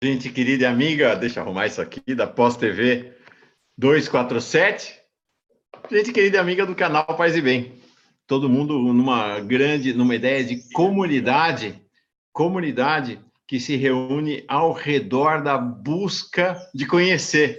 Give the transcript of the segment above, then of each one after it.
Gente querida e amiga, deixa eu arrumar isso aqui, da Pós-TV 247. Gente querida e amiga do canal Paz e Bem. Todo mundo numa ideia de comunidade que se reúne ao redor da busca de conhecer.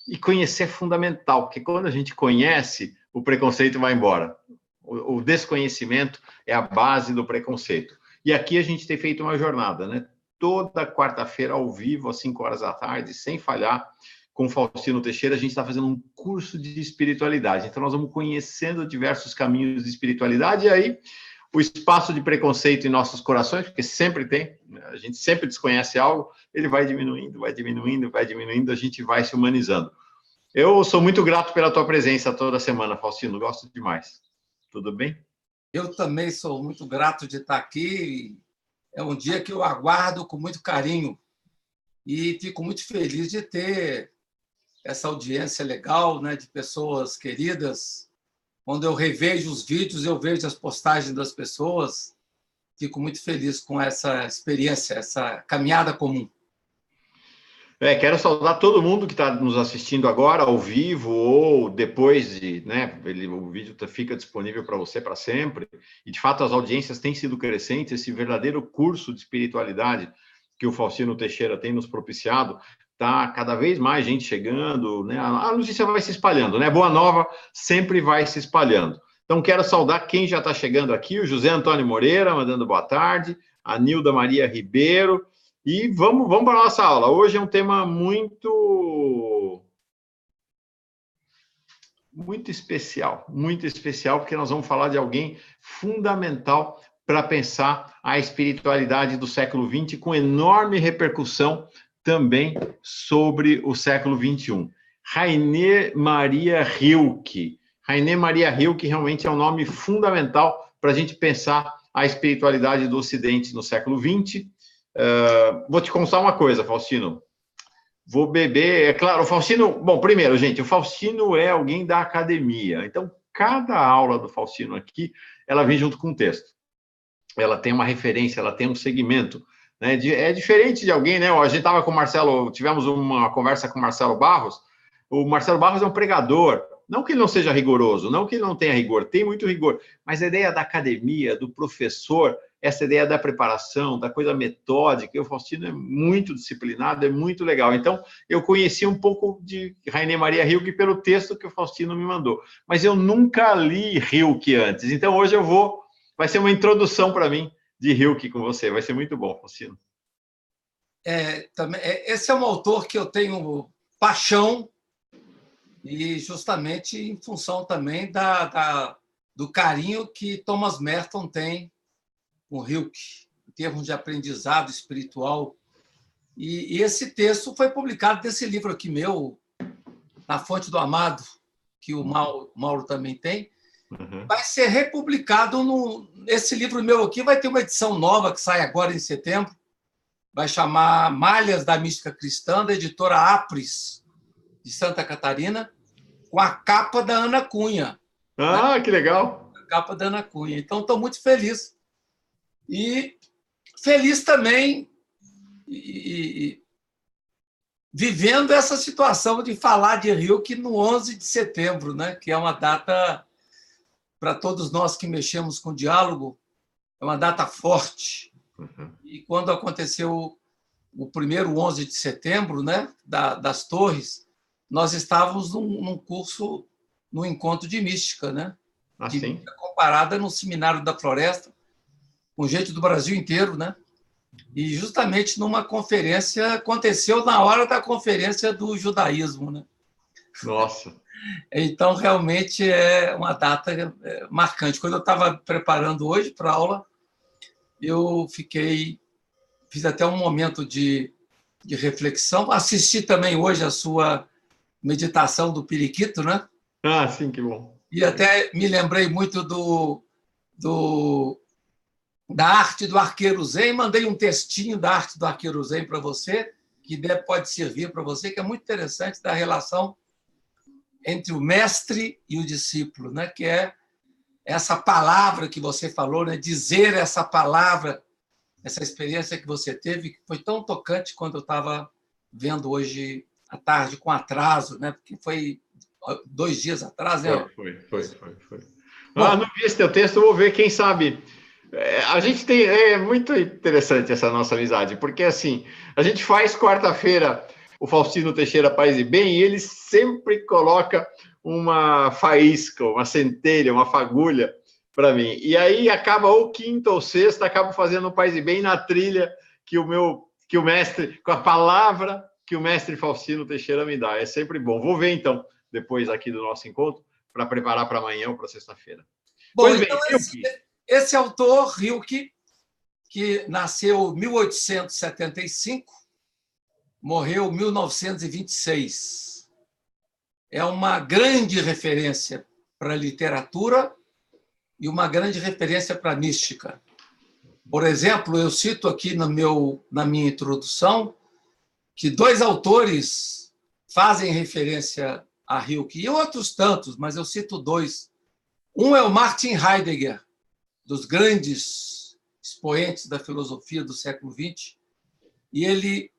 E conhecer é fundamental, porque quando a gente conhece, o preconceito vai embora. O desconhecimento é a base do preconceito. E aqui a gente tem feito uma jornada, né? Toda quarta-feira, ao vivo, às 5 horas da tarde, sem falhar, com o Faustino Teixeira, a gente está fazendo um curso de espiritualidade. Então, nós vamos conhecendo diversos caminhos de espiritualidade, e aí o espaço de preconceito em nossos corações, porque sempre tem, a gente sempre desconhece algo, ele vai diminuindo, a gente vai se humanizando. Eu sou muito grato pela tua presença toda semana, Faustino, gosto demais. Tudo bem? Eu também sou muito grato de estar aqui. É um dia que eu aguardo com muito carinho e fico muito feliz de ter essa audiência legal, né, de pessoas queridas. Quando eu revejo os vídeos, eu vejo as postagens das pessoas, fico muito feliz com essa experiência, essa caminhada comum. Quero saudar todo mundo que está nos assistindo agora, ao vivo, ou depois de, né, o vídeo fica disponível para você para sempre. E, de fato, as audiências têm sido crescentes. Esse verdadeiro curso de espiritualidade que o Faustino Teixeira tem nos propiciado, está cada vez mais gente chegando, né? A notícia vai se espalhando, né? Boa nova sempre vai se espalhando. Então, quero saudar quem já está chegando aqui, o José Antônio Moreira, mandando boa tarde, a Nilda Maria Ribeiro. E vamos para a nossa aula. Hoje é um tema muito especial, porque nós vamos falar de alguém fundamental para pensar a espiritualidade do século XX, com enorme repercussão também sobre o século XXI. Rainer Maria Rilke. Rainer Maria Rilke realmente é um nome fundamental para a gente pensar a espiritualidade do Ocidente no século XX. Vou te contar uma coisa, Faustino. Vou beber, é claro, o Faustino... Bom, primeiro, gente, o Faustino é alguém da academia. Então, cada aula do Faustino aqui, ela vem junto com um texto. Ela tem uma referência, ela tem um segmento. Né? É diferente de alguém, né? A gente estava com o Marcelo, tivemos uma conversa com o Marcelo Barros. O Marcelo Barros é um pregador. Não que ele não seja rigoroso, não que ele não tenha rigor, tem muito rigor. Mas a ideia da academia, do professor, essa ideia da preparação, da coisa metódica, o Faustino é muito disciplinado, é muito legal. Então, eu conheci um pouco de Rainer Maria Rilke pelo texto que o Faustino me mandou. Mas eu nunca li Rilke antes. Então, hoje vai ser uma introdução para mim de Rilke com você. Vai ser muito bom, Faustino. Esse é um autor que eu tenho paixão, e justamente em função também do carinho que Thomas Merton tem com Rilke, em termos de aprendizado espiritual. E esse texto foi publicado nesse livro aqui meu, Na Fonte do Amado, que o Mauro também tem. Uhum. Vai ser republicado esse livro meu aqui, vai ter uma edição nova que sai agora em setembro, vai chamar Malhas da Mística Cristã, da editora Apres, de Santa Catarina, com a capa da Ana Cunha. Ah, né? Que legal! A capa da Ana Cunha. Então, estou muito feliz. E feliz também vivendo essa situação de falar de Rilke no 11 de setembro, né? Que é uma data, para todos nós que mexemos com diálogo, é uma data forte. Uhum. E quando aconteceu o primeiro 11 de setembro, né? Das Torres, nós estávamos num curso, num encontro de mística, né? De mística comparada no Seminário da Floresta, com gente do Brasil inteiro, né? E justamente numa conferência, aconteceu na hora da conferência do judaísmo, né? Nossa! Então, realmente é uma data marcante. Quando eu estava preparando hoje para a aula, eu fiz até um momento de reflexão, assisti também hoje a sua meditação do Periquito, né? Ah, sim, que bom. E até me lembrei muito da arte do arqueiro zen, mandei um textinho da arte do arqueiro zen para você, que pode servir para você, que é muito interessante, da relação entre o mestre e o discípulo, né? Que é essa palavra que você falou, né? Dizer essa palavra essa experiência que você teve, que foi tão tocante quando eu estava vendo hoje à tarde, com atraso, né? Porque foi 2 dias atrás, né? Foi. Bom, Não vi esse teu texto, eu vou ver, quem sabe. A gente tem. É muito interessante essa nossa amizade, porque assim, a gente faz quarta-feira o Faustino Teixeira Paz e Bem, e ele sempre coloca uma faísca, uma centelha, uma fagulha para mim. E aí acaba ou quinta ou sexta, acabo fazendo o Paz e Bem na trilha que o mestre, com a palavra que o mestre Faustino Teixeira me dá. É sempre bom. Vou ver então, depois aqui do nosso encontro, para preparar para amanhã ou para sexta-feira. bom, Pois bem, então esse autor, Rilke, que nasceu em 1875, morreu em 1926. É uma grande referência para a literatura e uma grande referência para a mística. Por exemplo, eu cito aqui na minha introdução que 2 autores fazem referência a Rilke, e outros tantos, mas eu cito 2. Um é o Martin Heidegger, dos grandes expoentes da filosofia do século XX, e ele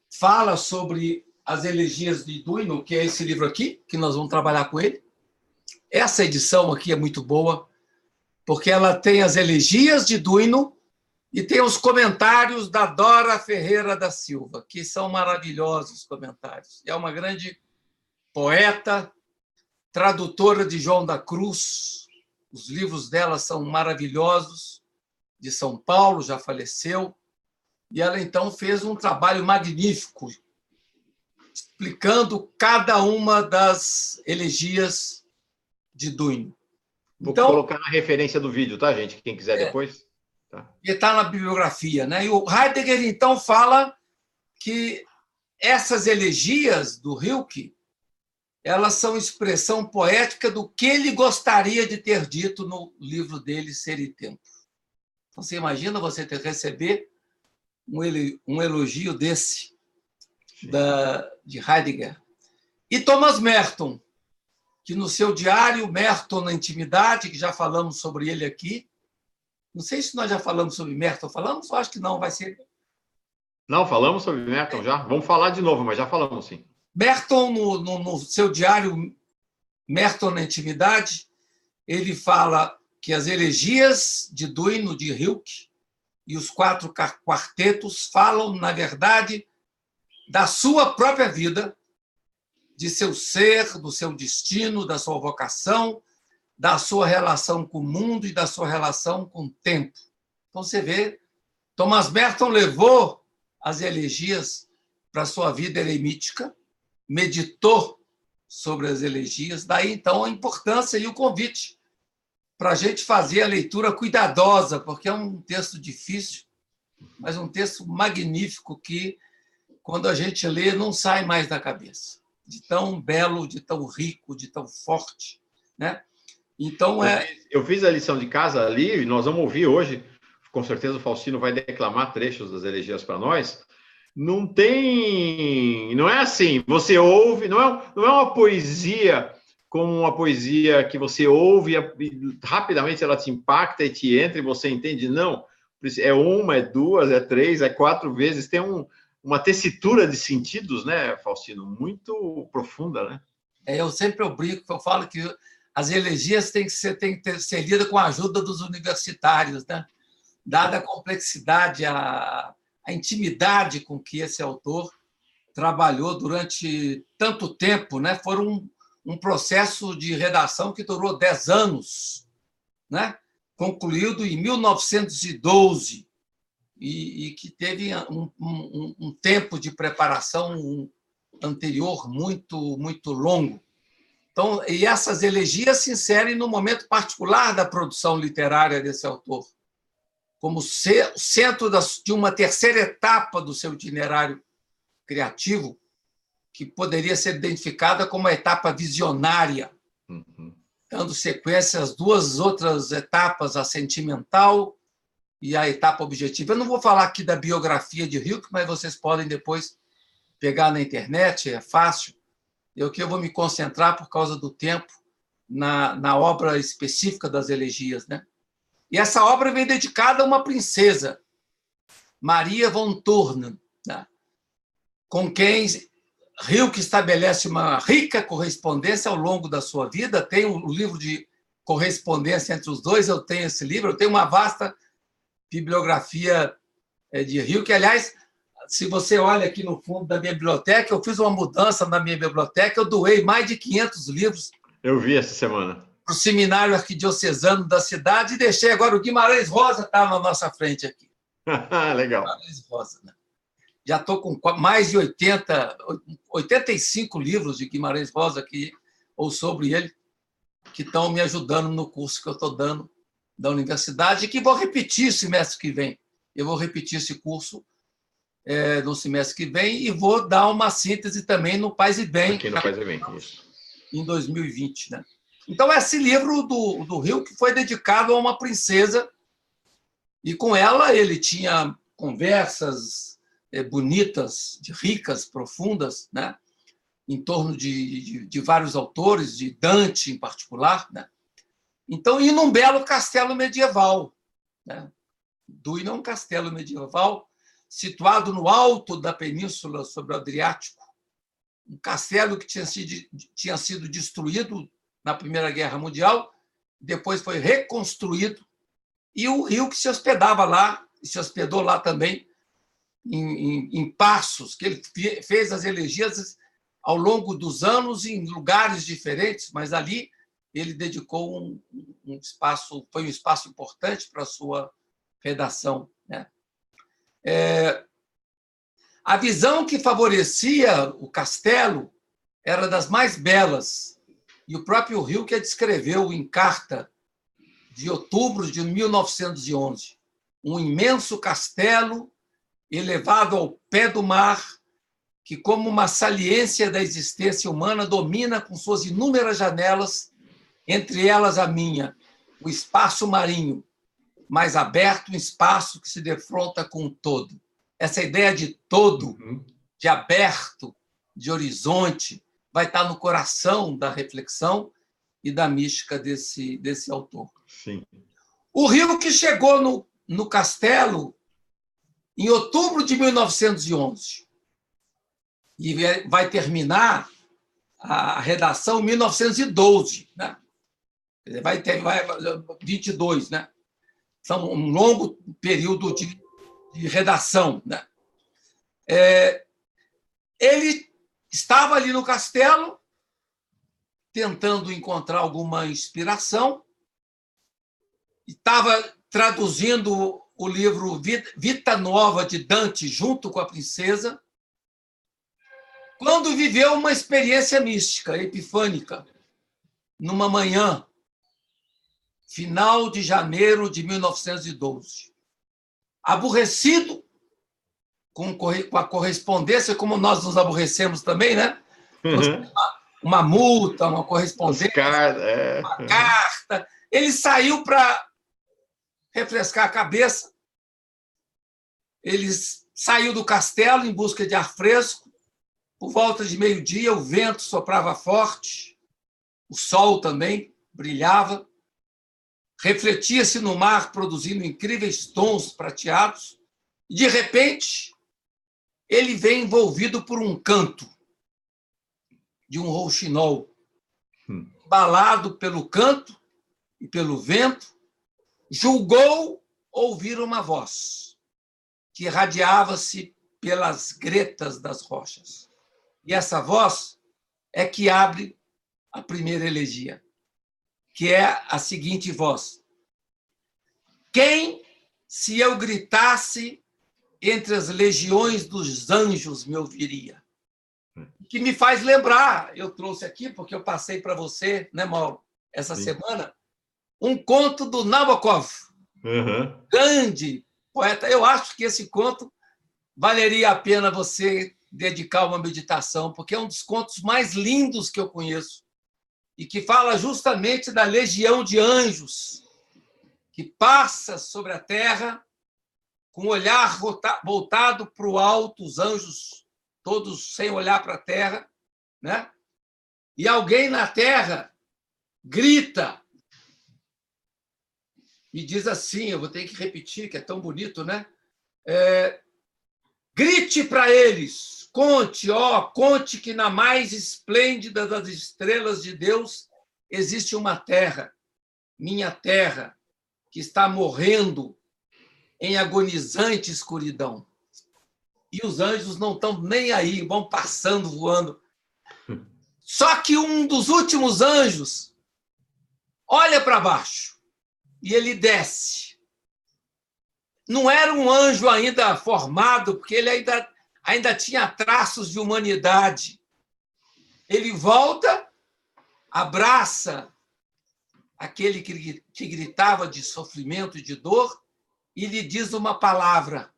fala sobre as elegias de Duino, que é esse livro aqui, que nós vamos trabalhar com ele. Essa edição aqui é muito boa, porque ela tem as elegias de Duino e tem os comentários da Dora Ferreira da Silva, que são maravilhosos comentários. É uma grande poeta, tradutora de João da Cruz. Os livros dela são maravilhosos, de São Paulo, já faleceu. E ela, então, fez um trabalho magnífico, explicando cada uma das elegias de Duino. Vou Então, colocar na referência do vídeo, tá, gente? Quem quiser depois. Tá. Está na bibliografia, né? E o Heidegger, então, fala que essas elegias do Rilke, elas são expressão poética do que ele gostaria de ter dito no livro dele, Ser e Tempo. Então, você imagina você receber um elogio desse, de Heidegger. E Thomas Merton, que no seu diário Merton na Intimidade, que já falamos sobre ele aqui, não sei se nós já falamos sobre Merton, falamos? Eu acho que não, vai ser... Não, falamos sobre Merton já? Vamos falar de novo, mas já falamos, sim. Merton, no seu diário Merton na Intimidade, ele fala que as elegias de Duino, de Rilke, e os 4 quartetos falam, na verdade, da sua própria vida, de seu ser, do seu destino, da sua vocação, da sua relação com o mundo e da sua relação com o tempo. Então, você vê, Thomas Merton levou as elegias para a sua vida eremítica, meditou sobre as elegias, daí, então, a importância e o convite para a gente fazer a leitura cuidadosa, porque é um texto difícil, mas um texto magnífico que, quando a gente lê, não sai mais da cabeça. De tão belo, de tão rico, de tão forte, né? Então, eu fiz a lição de casa ali, e nós vamos ouvir hoje, com certeza o Faustino vai declamar trechos das elegias para nós. Não é assim, você ouve, não é uma poesia como uma poesia que você ouve e rapidamente ela te impacta e te entra e você entende, não. É 1, é 2, é 3, é 4 vezes, tem uma tessitura de sentidos, né, Faustino, muito profunda, né? Eu sempre brinco, eu falo que as elegias têm que ser lidas com a ajuda dos universitários, né? Dada a complexidade, a intimidade com que esse autor trabalhou durante tanto tempo, né? Foram um processo de redação que durou 10 anos, né? Concluído em 1912, e que teve um tempo de preparação anterior muito, muito longo. Então, e essas elegias se inserem no momento particular da produção literária desse autor, como centro de uma terceira etapa do seu itinerário criativo, que poderia ser identificada como a etapa visionária, dando sequência às 2 outras etapas, a sentimental e a etapa objetiva. Eu não vou falar aqui da biografia de Rilke, mas vocês podem depois pegar na internet, é fácil. Eu vou me concentrar, por causa do tempo, na obra específica das elegias, né? E essa obra vem dedicada a uma princesa, Maria von Thurn, né? Com quem Rilke estabelece uma rica correspondência ao longo da sua vida. Tem um livro de correspondência entre os dois, eu tenho esse livro, eu tenho uma vasta bibliografia de Rilke. Aliás, se você olha aqui no fundo da minha biblioteca, eu fiz uma mudança na minha biblioteca, eu doei mais de 500 livros. Eu vi essa semana. Para o seminário arquidiocesano da cidade e deixei agora o Guimarães Rosa está na nossa frente aqui. Legal. Guimarães Rosa, né? Já estou com mais de 85 livros de Guimarães Rosa aqui, ou sobre ele, que estão me ajudando no curso que eu estou dando da universidade e que vou repetir semestre que vem. Eu vou repetir esse curso no semestre que vem e vou dar uma síntese também no Paz e Bem. Aqui no Paz e Bem, isso. Em 2020, né? Então, esse livro do Rilke foi dedicado a uma princesa e com ela ele tinha conversas bonitas, ricas, profundas, né? Em torno de vários autores, de Dante em particular, né? Então, e num belo castelo medieval, né? Duino é um castelo medieval situado no alto da península sobre o Adriático, um castelo que tinha sido destruído na Primeira Guerra Mundial, depois foi reconstruído, e o Rilke se hospedava lá, e se hospedou lá também, em Passos, que ele fez as elegias ao longo dos anos em lugares diferentes, mas ali ele dedicou um espaço, foi um espaço importante para a sua redação, né? A visão que favorecia o castelo era das mais belas, e o próprio Rilke a descreveu em carta de outubro de 1911. Um imenso castelo elevado ao pé do mar, que, como uma saliência da existência humana, domina com suas inúmeras janelas, entre elas a minha, o espaço marinho, mais aberto, um espaço que se defronta com o todo. Essa ideia de todo, de aberto, de horizonte, vai estar no coração da reflexão e da mística desse autor. Sim. O Rilke chegou no castelo em outubro de 1911 e vai terminar a redação em 1912, né? Vai 22, né? São um longo período de redação, né? Ele estava ali no castelo, tentando encontrar alguma inspiração, estava traduzindo o livro Vita Nova de Dante junto com a princesa, quando viveu uma experiência mística, epifânica, numa manhã, final de janeiro de 1912. Aborrecido com a correspondência, como nós nos aborrecemos também, né? Uma multa, uma correspondência, uma carta. Ele saiu para refrescar a cabeça. Ele saiu do castelo em busca de ar fresco. Por volta de meio-dia, o vento soprava forte, o sol também brilhava, refletia-se no mar, produzindo incríveis tons prateados, e, de repente, ele vem envolvido por um canto de um rouxinol, embalado pelo canto e pelo vento, julgou ouvir uma voz que irradiava-se pelas gretas das rochas. E essa voz é que abre a primeira elegia, que é a seguinte voz: quem, se eu gritasse entre as legiões dos anjos, me ouviria? Que me faz lembrar, eu trouxe aqui, porque eu passei para você, né, Mauro, essa semana, um conto do Nabokov, grande poeta. Eu acho que esse conto valeria a pena você dedicar uma meditação, porque é um dos contos mais lindos que eu conheço e que fala justamente da legião de anjos que passa sobre a terra com o olhar voltado para o alto, os anjos todos sem olhar para a terra, né? E alguém na terra grita e diz assim, eu vou ter que repetir, que é tão bonito, né? Grite para eles, conte que na mais esplêndida das estrelas de Deus existe uma terra, minha terra, que está morrendo em agonizante escuridão. E os anjos não estão nem aí, vão passando, voando. Só que um dos últimos anjos olha para baixo e ele desce. Não era um anjo ainda formado, porque ele ainda tinha traços de humanidade. Ele volta, abraça aquele que gritava de sofrimento e de dor e lhe diz uma palavra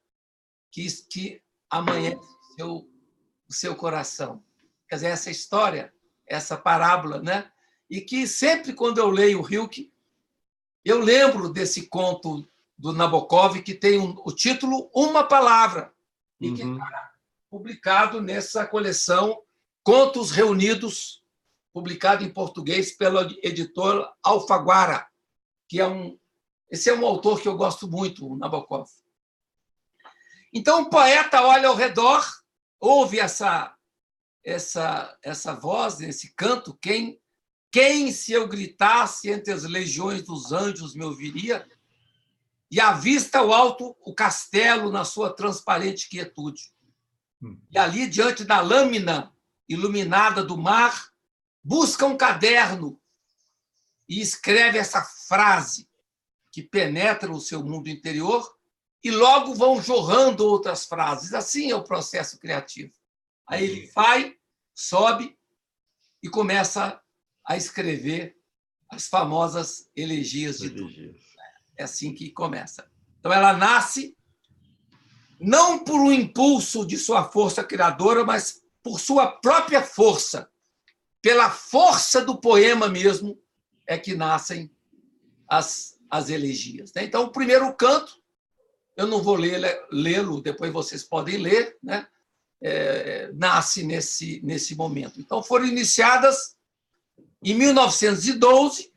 que amanhece o seu coração. Quer dizer, essa história, essa parábola, né? E que sempre, quando eu leio o Rilke, eu lembro desse conto do Nabokov, que tem o título Uma Palavra, e que está publicado nessa coleção Contos Reunidos, publicado em português pelo editor Alfaguara, que esse é um autor que eu gosto muito, o Nabokov. Então, o poeta olha ao redor, ouve essa voz, esse canto, quem, se eu gritasse entre as legiões dos anjos, me ouviria? E avista ao alto o castelo na sua transparente quietude. E ali, diante da lâmina iluminada do mar, busca um caderno e escreve essa frase que penetra o seu mundo interior e logo vão jorrando outras frases. Assim é o processo criativo. Aí ele vai, sobe e começa a escrever as famosas elegias de Dumas. É assim que começa. Então, ela nasce não por um impulso de sua força criadora, mas por sua própria força. Pela força do poema mesmo é que nascem as elegias. Então, o primeiro canto, eu não vou lê-lo, depois vocês podem ler, né? Nasce nesse momento. Então, foram iniciadas em 1912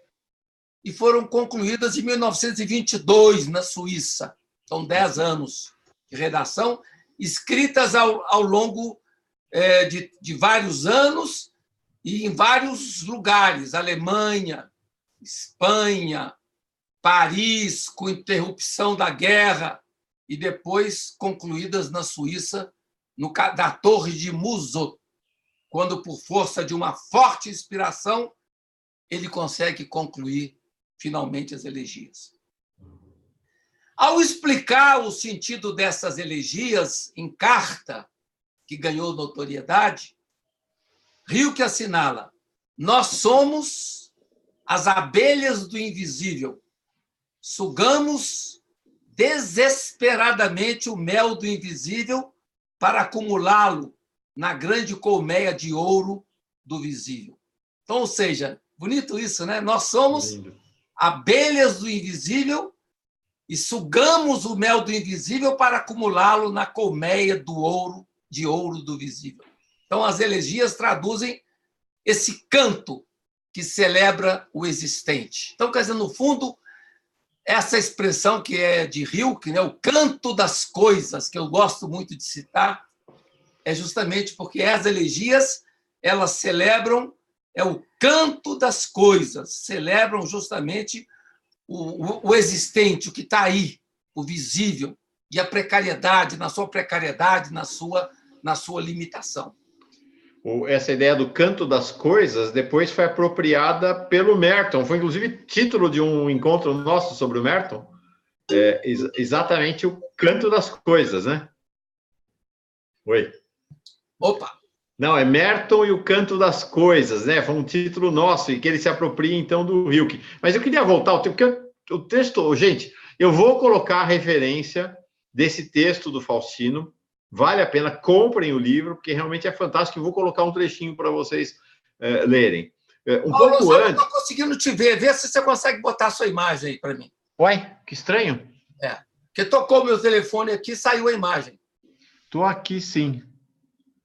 e foram concluídas em 1922, na Suíça. São 10 anos de redação, escritas ao longo de vários anos e em vários lugares, Alemanha, Espanha, Paris, com interrupção da guerra, e depois concluídas na Suíça, da Torre de Muso, quando, por força de uma forte inspiração, ele consegue concluir finalmente as elegias. Ao explicar o sentido dessas elegias em carta, que ganhou notoriedade, Rilke assinala: nós somos as abelhas do invisível, sugamos desesperadamente o mel do invisível para acumulá-lo na grande colmeia de ouro do visível. Então, ou seja, bonito isso, né? Nós somos abelhas do invisível e sugamos o mel do invisível para acumulá-lo na colmeia de ouro do visível. Então, as elegias traduzem esse canto que celebra o existente. Então, quer dizer, no fundo, essa expressão que é de Rilke, né, o canto das coisas, que eu gosto muito de citar, é justamente porque as elegias, elas celebram o canto das coisas, celebram justamente o existente, o que está aí, o visível, e a precariedade, na sua precariedade, na sua limitação. Essa ideia do canto das coisas depois foi apropriada pelo Merton, foi inclusive título de um encontro nosso sobre o Merton, exatamente o canto das coisas, né? Oi. Opa! Não, é Merton e o canto das coisas, né? Foi um título nosso e que ele se apropria então do Rilke. Mas eu queria voltar porque o texto, gente, eu vou colocar a referência desse texto do Faustino. Vale a pena, comprem o livro, porque realmente é fantástico. Eu vou colocar um trechinho para vocês lerem. Paulo, pouco antes... não estou conseguindo te ver. Vê se você consegue botar a sua imagem aí para mim. Uai, que estranho. Porque tocou meu telefone aqui e saiu a imagem. Estou aqui, sim.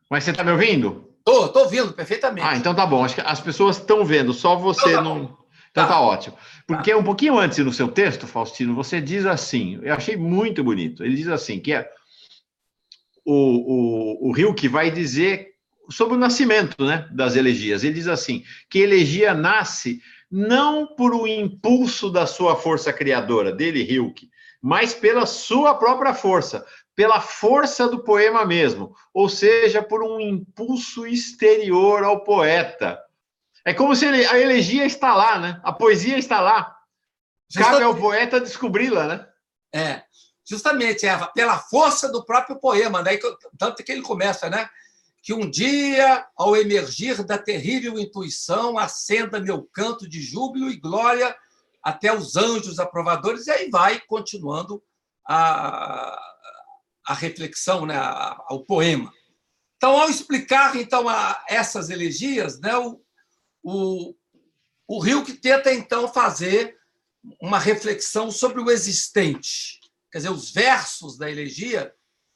Mas você está me ouvindo? Estou ouvindo perfeitamente. Então tá bom. Acho que as pessoas estão vendo, só você não... Então tá ótimo. Porque um pouquinho antes no seu texto, Faustino, você diz assim, eu achei muito bonito, ele diz assim, que o Hilke vai dizer sobre o nascimento, né, das elegias. Ele diz assim, que elegia nasce não por um impulso da sua força criadora, dele, Hilke, mas pela sua própria força, pela força do poema mesmo, ou seja, por um impulso exterior ao poeta. É como se a elegia está lá, né? A poesia está lá. Cabe ao poeta descobri-la, né? Justamente, pela força do próprio poema, né? Tanto que ele começa, né? Que um dia, ao emergir da terrível intuição, acenda meu canto de júbilo e glória até os anjos aprovadores, e aí vai continuando a reflexão, né? Ao poema. Então, ao explicar então essas elegias, né? O Hilke tenta, então, fazer uma reflexão sobre o existente. Quer dizer, os versos da elegia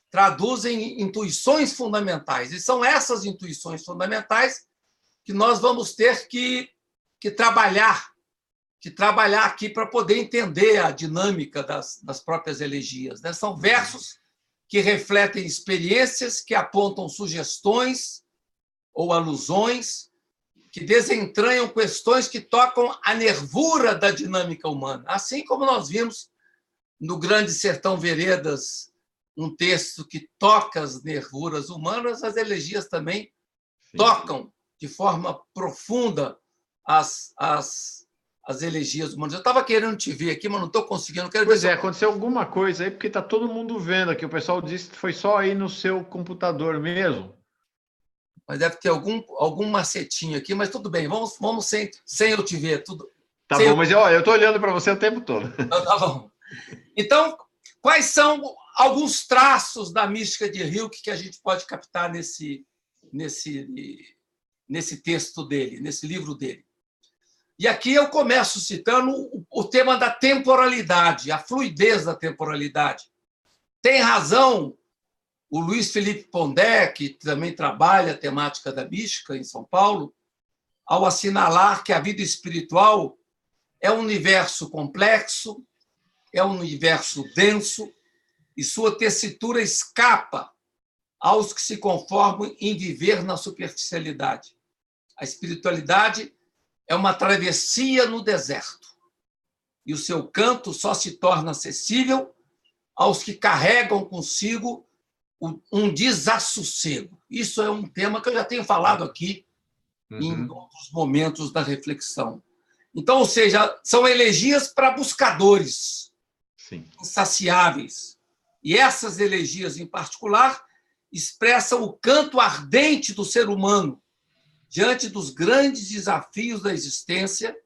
traduzem intuições fundamentais. E são essas intuições fundamentais que nós vamos ter que trabalhar aqui para poder entender a dinâmica das próprias elegias, né? São versos que refletem experiências, que apontam sugestões ou alusões, que desentranham questões que tocam a nervura da dinâmica humana. Assim como nós vimos no Grande Sertão Veredas, um texto que toca as nervuras humanas, as elegias também tocam de forma profunda as elegias humanas. Eu estava querendo te ver aqui, mas não estou conseguindo. Pois é, aconteceu alguma coisa aí, porque está todo mundo vendo aqui. O pessoal disse que foi só aí no seu computador mesmo. Mas deve ter algum macetinho aqui, mas tudo bem, vamos sem eu te ver. Tá bom, mas eu estou olhando para você o tempo todo. Tá bom. Então, quais são alguns traços da mística de Hilke que a gente pode captar nesse texto dele, nesse livro dele? E aqui eu começo citando o tema da temporalidade, a fluidez da temporalidade. Tem razão o Luiz Felipe Pondé, que também trabalha a temática da mística em São Paulo, ao assinalar que a vida espiritual é um universo complexo, é um universo denso, e sua tessitura escapa aos que se conformam em viver na superficialidade. A espiritualidade é uma travessia no deserto, e o seu canto só se torna acessível aos que carregam consigo um desassossego. Isso é um tema que eu já tenho falado aqui em outros momentos da reflexão. Então, ou seja, são elegias para buscadores insaciáveis. E essas elegias, em particular, expressam o canto ardente do ser humano diante dos grandes desafios da existência,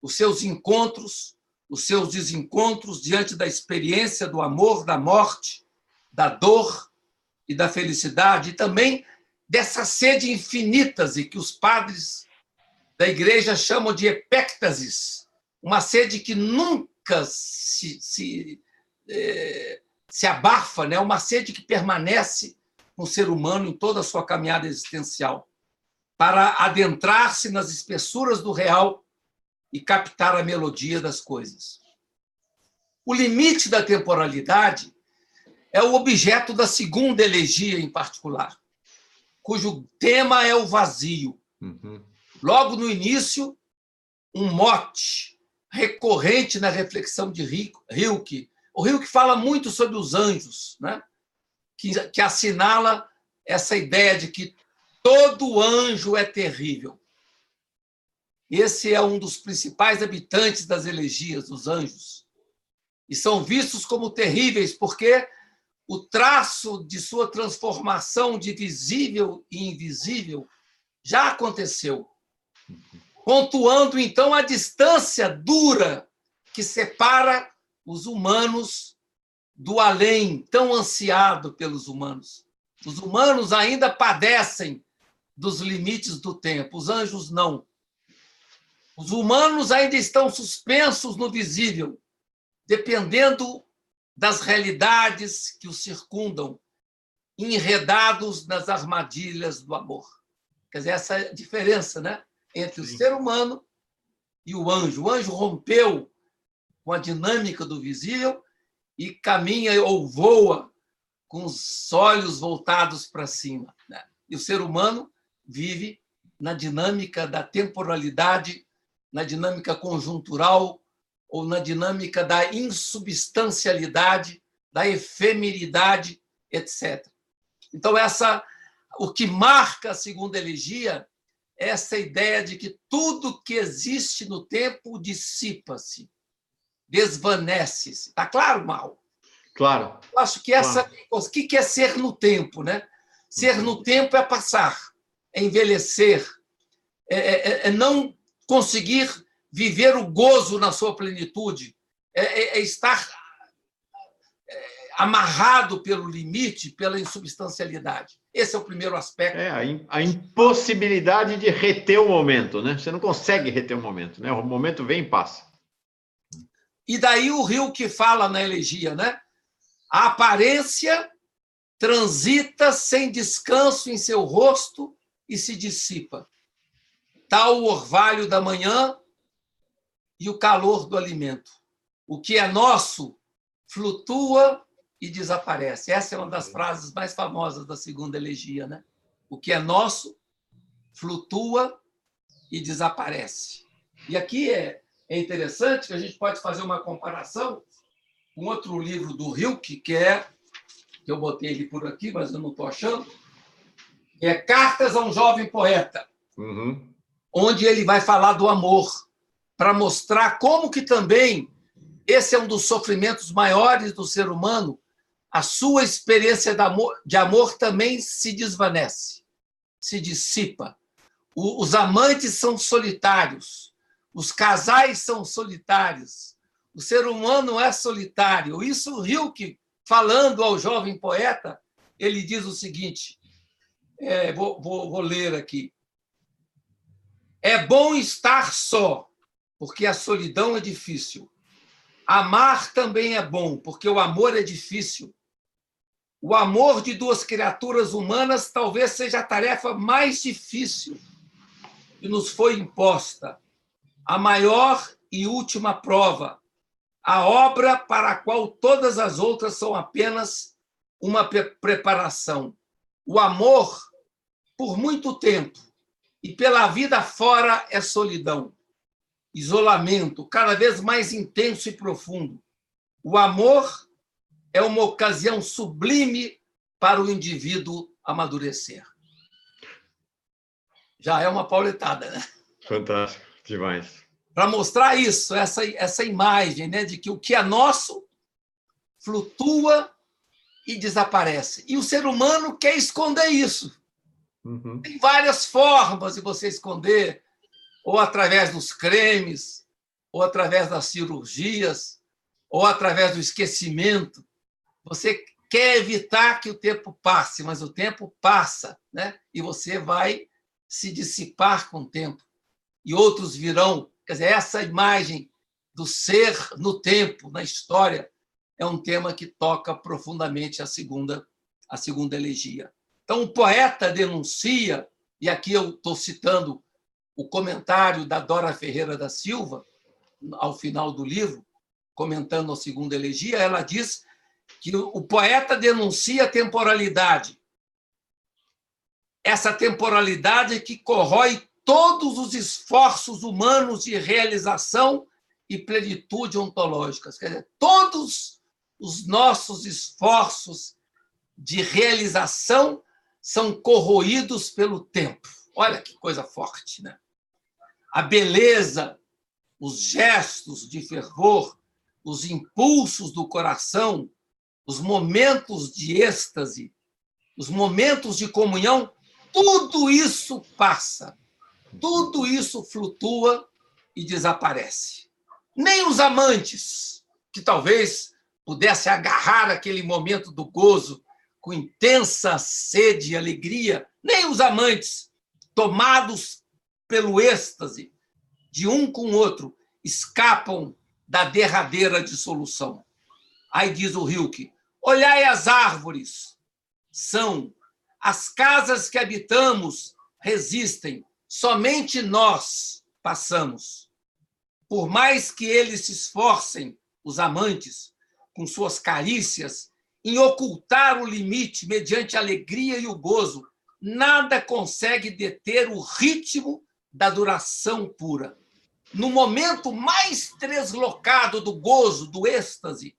os seus encontros, os seus desencontros diante da experiência do amor, da morte, da dor e da felicidade, e também dessa sede infinitas e que os padres da igreja chamam de epéctasis, uma sede que nunca se abafa, né? Uma sede que permanece com o ser humano em toda a sua caminhada existencial, para adentrar-se nas espessuras do real e captar a melodia das coisas. O limite da temporalidade é o objeto da segunda elegia em particular, cujo tema é o vazio. Logo no início, um mote recorrente na reflexão de Hilke. O Hilke fala muito sobre os anjos, né? que assinala essa ideia de que todo anjo é terrível. Esse é um dos principais habitantes das elegias, os anjos. E são vistos como terríveis porque o traço de sua transformação de visível e invisível já aconteceu, pontuando, então, a distância dura que separa os humanos do além, tão ansiado pelos humanos. Os humanos ainda padecem dos limites do tempo, os anjos não. Os humanos ainda estão suspensos no visível, dependendo das realidades que os circundam, enredados nas armadilhas do amor. Quer dizer, essa é a diferença, né? Entre o ser humano e o anjo. O anjo rompeu com a dinâmica do visível e caminha ou voa com os olhos voltados para cima, né? E o ser humano vive na dinâmica da temporalidade, na dinâmica conjuntural ou na dinâmica da insubstancialidade, da efemeridade, etc. Então, o que marca a segunda elegia é essa ideia de que tudo que existe no tempo dissipa-se, desvanece-se. Está claro, Mal? Claro. Eu acho que o que é ser no tempo, né? Ser no tempo é passar, é envelhecer, é não conseguir viver o gozo na sua plenitude, é estar amarrado pelo limite, pela insubstancialidade. Esse é o primeiro aspecto. A impossibilidade de reter o momento, né? Você não consegue reter o momento, né? O momento vem e passa. E daí o Rilke fala na elegia, né? A aparência transita sem descanso em seu rosto e se dissipa. Tal o orvalho da manhã e o calor do alimento. O que é nosso flutua e desaparece. Essa é uma das frases mais famosas da segunda elegia, né? O que é nosso flutua e desaparece. E aqui é interessante que a gente pode fazer uma comparação com outro livro do Rilke, que eu botei ele por aqui, mas eu não estou achando, que é Cartas a um Jovem Poeta, onde ele vai falar do amor, para mostrar como que também esse é um dos sofrimentos maiores do ser humano. A sua experiência de amor também se desvanece, se dissipa. Os amantes são solitários, os casais são solitários, o ser humano é solitário. Isso, Rilke, falando ao jovem poeta, ele diz o seguinte, vou ler aqui. É bom estar só, porque a solidão é difícil. Amar também é bom, porque o amor é difícil. O amor de duas criaturas humanas talvez seja a tarefa mais difícil que nos foi imposta, a maior e última prova, a obra para a qual todas as outras são apenas uma preparação. O amor, por muito tempo, e pela vida fora, é solidão, isolamento, cada vez mais intenso e profundo. O amor é uma ocasião sublime para o indivíduo amadurecer. Já é uma pauletada, né? Fantástico, demais. Para mostrar isso, essa imagem, né, de que o que é nosso flutua e desaparece. E o ser humano quer esconder isso. Tem várias formas de você esconder, ou através dos cremes, ou através das cirurgias, ou através do esquecimento. Você quer evitar que o tempo passe, mas o tempo passa, né? E você vai se dissipar com o tempo. E outros virão. Quer dizer, essa imagem do ser no tempo, na história, é um tema que toca profundamente a segunda elegia. Então, o poeta denuncia, e aqui eu estou citando o comentário da Dora Ferreira da Silva, ao final do livro, comentando a segunda elegia, ela diz que o poeta denuncia a temporalidade. Essa temporalidade que corrói todos os esforços humanos de realização e plenitude ontológicas. Quer dizer, todos os nossos esforços de realização são corroídos pelo tempo. Olha que coisa forte, né? A beleza, os gestos de fervor, os impulsos do coração, os momentos de êxtase, os momentos de comunhão, tudo isso passa, tudo isso flutua e desaparece. Nem os amantes, que talvez pudessem agarrar aquele momento do gozo com intensa sede e alegria, nem os amantes, tomados pelo êxtase de um com o outro, escapam da derradeira dissolução. Aí diz o Rilke, olhai as árvores, são as casas que habitamos, resistem, somente nós passamos. por mais que eles se esforcem, os amantes, com suas carícias, em ocultar o limite mediante a alegria e o gozo, nada consegue deter o ritmo da duração pura. No momento mais deslocado do gozo, do êxtase,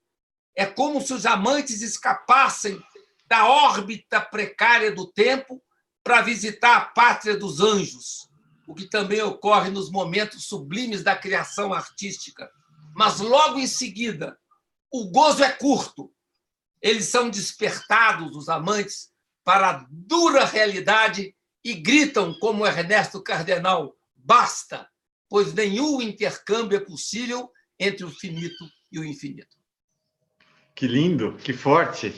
é como se os amantes escapassem da órbita precária do tempo para visitar a pátria dos anjos, o que também ocorre nos momentos sublimes da criação artística. Mas logo em seguida, o gozo é curto. Eles são despertados, os amantes, para a dura realidade e gritam como Ernesto Cardenal: basta, pois nenhum intercâmbio é possível entre o finito e o infinito. Que lindo, que forte,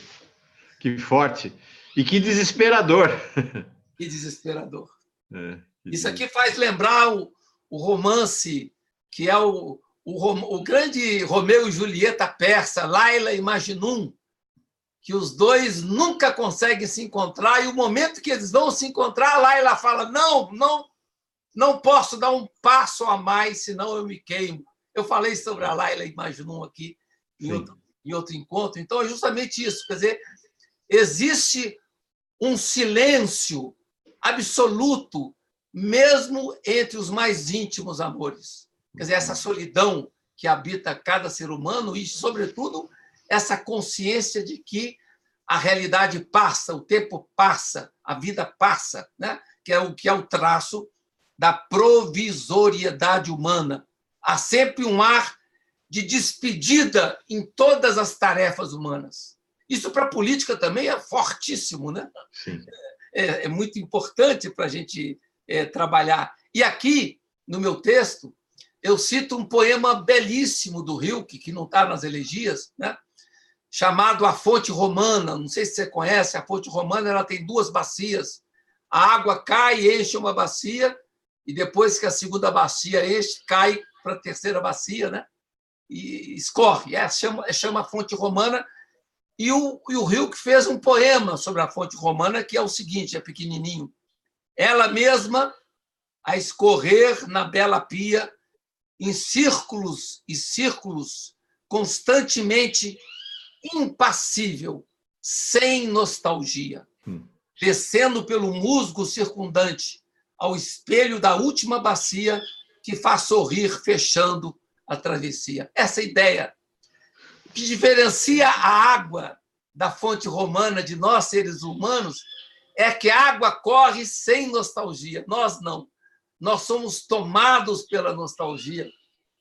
que forte. E que desesperador. Que desesperador. Que Isso aqui faz lembrar o romance, que é o grande Romeu e Julieta persa, Laila e Majnun, que os dois nunca conseguem se encontrar, e o momento que eles vão se encontrar, Laila fala: não posso dar um passo a mais, senão eu me queimo. Eu falei sobre a Laila e Majnun aqui em outro encontro. Então, é justamente isso. Quer dizer, existe um silêncio absoluto, mesmo entre os mais íntimos amores. Quer dizer, essa solidão que habita cada ser humano e, sobretudo, essa consciência de que a realidade passa, o tempo passa, a vida passa, né? Que é o traço da provisoriedade humana. Há sempre um ar de despedida em todas as tarefas humanas. Isso para a política também é fortíssimo, né? Sim. É muito importante para a gente trabalhar. E aqui, no meu texto, eu cito um poema belíssimo do Rilke, que não está nas elegias, né? Chamado A Fonte Romana. Não sei se você conhece, a Fonte Romana ela tem duas bacias. A água cai e enche uma bacia, e depois que a segunda bacia enche, cai para a terceira bacia, né? E escorre. Chama Fonte Romana. E o Rilke fez um poema sobre a Fonte Romana, que é o seguinte, é pequenininho. Ela mesma, a escorrer na bela pia, em círculos e círculos, constantemente impassível, sem nostalgia, descendo pelo musgo circundante ao espelho da última bacia que faz sorrir fechando a travessia. Essa ideia que diferencia a água da fonte romana de nós, seres humanos, é que a água corre sem nostalgia. Nós não. Nós somos tomados pela nostalgia.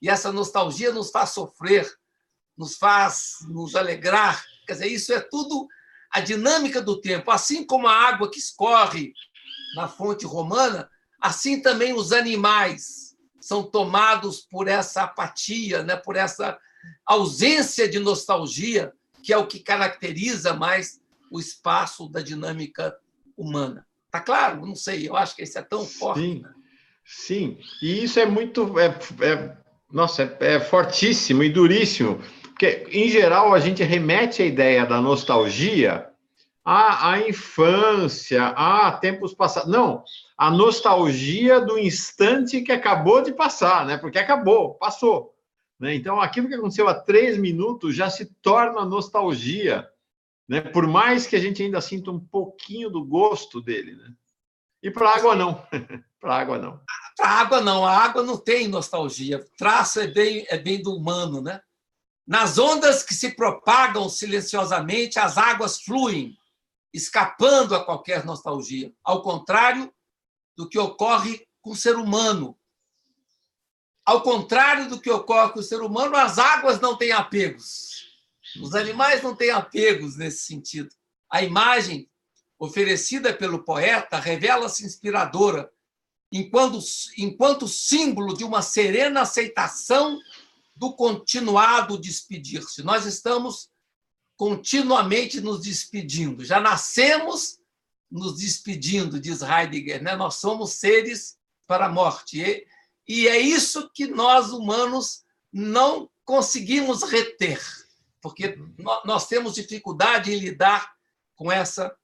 E essa nostalgia nos faz sofrer, nos faz nos alegrar. Quer dizer, isso é tudo a dinâmica do tempo. Assim como a água que escorre na fonte romana, assim também os animais são tomados por essa apatia, né? Por essa ausência de nostalgia, que é o que caracteriza mais o espaço da dinâmica humana. Está claro? Não sei, eu acho que isso é tão forte. Sim, sim. E isso é muito... nossa, é fortíssimo e duríssimo, porque, em geral, a gente remete a ideia da nostalgia à infância, a tempos passados. Não, a nostalgia do instante que acabou de passar, né? Porque acabou, passou. Né? Então, aquilo que aconteceu há 3 minutos já se torna nostalgia, né? Por mais que a gente ainda sinta um pouquinho do gosto dele. Né? E para a água, não. Para a água, não. Para a água, não. A água não tem nostalgia. O traço é bem do humano. Né? Nas ondas que se propagam silenciosamente, as águas fluem, escapando a qualquer nostalgia. Ao contrário do que ocorre com o ser humano. Ao contrário do que ocorre com o ser humano, as águas não têm apegos. Os animais não têm apegos nesse sentido. A imagem oferecida pelo poeta revela-se inspiradora, enquanto símbolo de uma serena aceitação do continuado despedir-se. Nós estamos continuamente nos despedindo. Já nascemos nos despedindo, diz Heidegger, né? Nós somos seres para a morte. E é isso que nós, humanos, não conseguimos reter, porque nós temos dificuldade em lidar com essa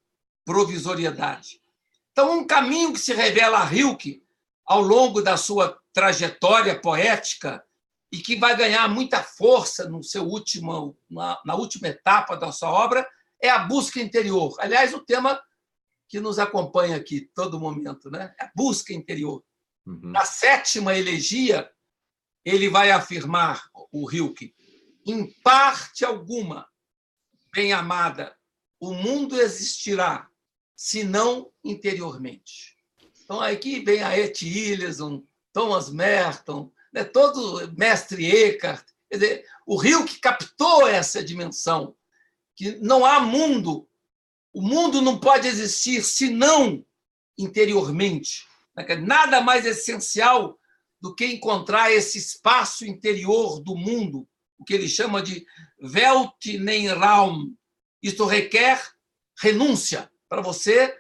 provisoriedade. Então, um caminho que se revela a Rilke ao longo da sua trajetória poética e que vai ganhar muita força no seu na última etapa da sua obra, é a busca interior. Aliás, o tema que nos acompanha aqui todo momento, né? A busca interior. Na 7ª elegia, ele vai afirmar, o Rilke, em parte alguma, bem-amada, o mundo existirá, senão interiormente. Então, aqui vem a E.T. Hillesum, Thomas Merton, né, todo mestre Eckhart. Quer dizer, o Rilke captou essa dimensão, que não há mundo, o mundo não pode existir senão interiormente. Nada mais essencial do que encontrar esse espaço interior do mundo, o que ele chama de Weltneinraum. Isto requer renúncia. Para você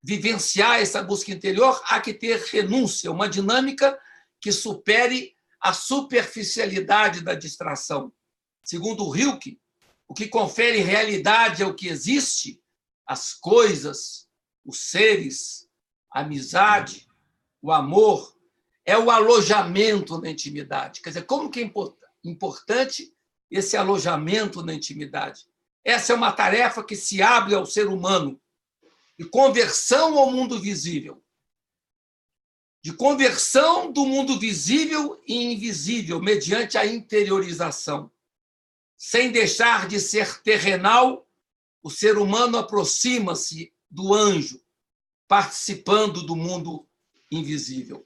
vivenciar essa busca interior, há que ter renúncia, uma dinâmica que supere a superficialidade da distração. Segundo o Rilke, o que confere realidade ao que existe, as coisas, os seres, a amizade, o amor, é o alojamento na intimidade. Quer dizer, como que é importante esse alojamento na intimidade? Essa é uma tarefa que se abre ao ser humano, de conversão ao mundo visível, de conversão do mundo visível e invisível, mediante a interiorização. Sem deixar de ser terrenal, o ser humano aproxima-se do anjo, participando do mundo invisível.